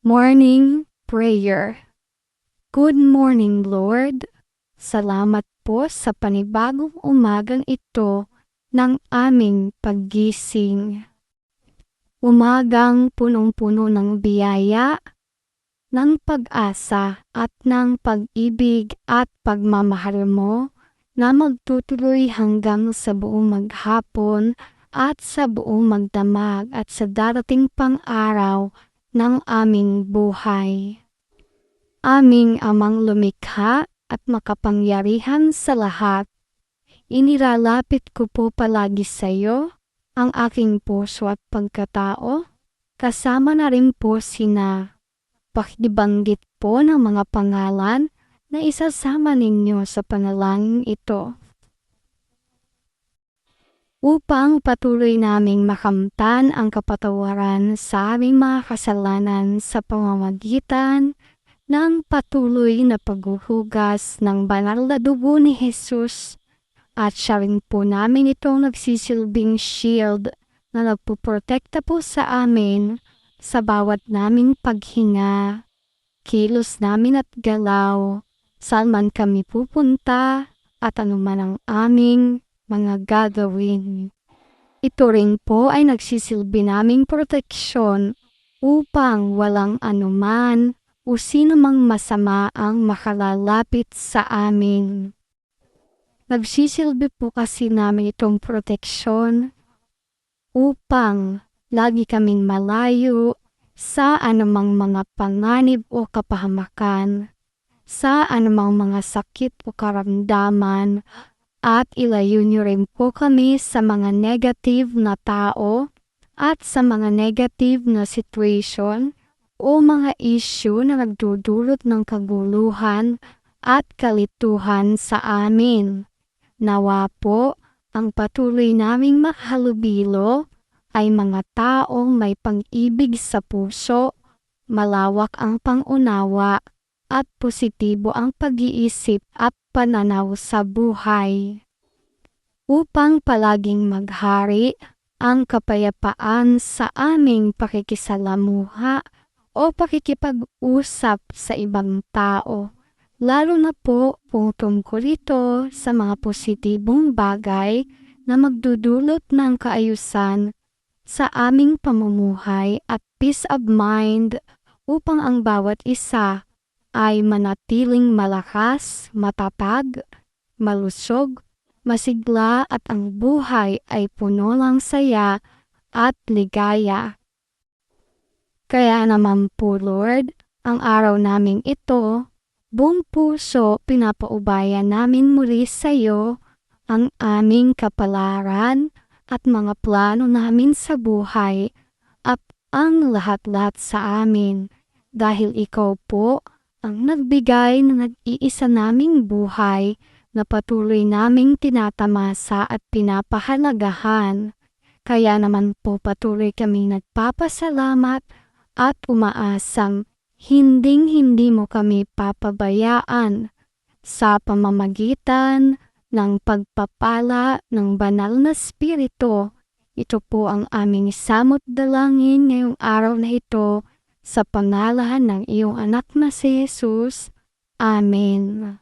Morning Prayer. Good morning, Lord. Salamat po sa panibagong umagang ito ng aming paggising. Umagang punong-puno ng biyaya, ng pag-asa at ng pag-ibig at pagmamahal mo na magtutuloy hanggang sa buong maghapon at sa buong magdamag at sa darating pang araw ng aming buhay. Aming Amang lumikha at makapangyarihan sa lahat, inilalapit ko po palagi sa iyo ang aking puso at pagkatao, kasama na rin po sina pakibanggit po ng mga pangalan na isasama ninyo sa panalangin ito. Upang patuloy naming makamtan ang kapatawaran sa aming mga kasalanan sa pamamagitan ng patuloy na paghuhugas ng banal na dugo ni Jesus, at siya rin po namin itong nagsisilbing shield na nagpuprotekta po sa amin sa bawat naming paghinga, kilos namin at galaw, saan man kami pupunta at anuman ang aming mga gagawin. Ito rin po ay nagsisilbi naming proteksyon upang walang anuman o sino mang masama ang makalalapit sa amin. Nagsisilbi po kasi namin itong proteksyon upang lagi kaming malayo sa anumang mga panganib o kapahamakan, sa anumang mga sakit o karamdaman, at ilayo niyo rin po kami sa mga negative na tao at sa mga negative na situation o mga issue na nagdudulot ng kaguluhan at kalituhan sa amin. Nawa po ang patuloy naming makahalubilo ay mga taong may pag-ibig sa puso, malawak ang pangunawa, at positibo ang pag-iisip at pananaw sa buhay. Upang palaging maghari ang kapayapaan sa aming pakikisalamuha o pakikipag-usap sa ibang tao, lalo na po kung tungkol ito sa mga positibong bagay na magdudulot ng kaayusan sa aming pamumuhay at peace of mind upang ang bawat isa ay manatiling malakas, matatag, malusog, masigla at ang buhay ay puno ng saya at ligaya. Kaya naman po, Lord, ang araw naming ito, buong puso pinapaubayan namin muli sa iyo ang aming kapalaran at mga plano namin sa buhay at ang lahat-lahat sa amin, dahil ikaw po ang nagbigay ng nag-iisa naming buhay na patuloy naming tinatamasa at pinapahalagahan. Kaya naman po patuloy kaming nagpapasalamat at umaasang hinding-hindi mo kami papabayaan sa pamamagitan ng pagpapala ng banal na Espiritu. Ito po ang aming samot dalangin ngayong araw na ito, sa pangalan ng iyong anak na si Jesus. Amen.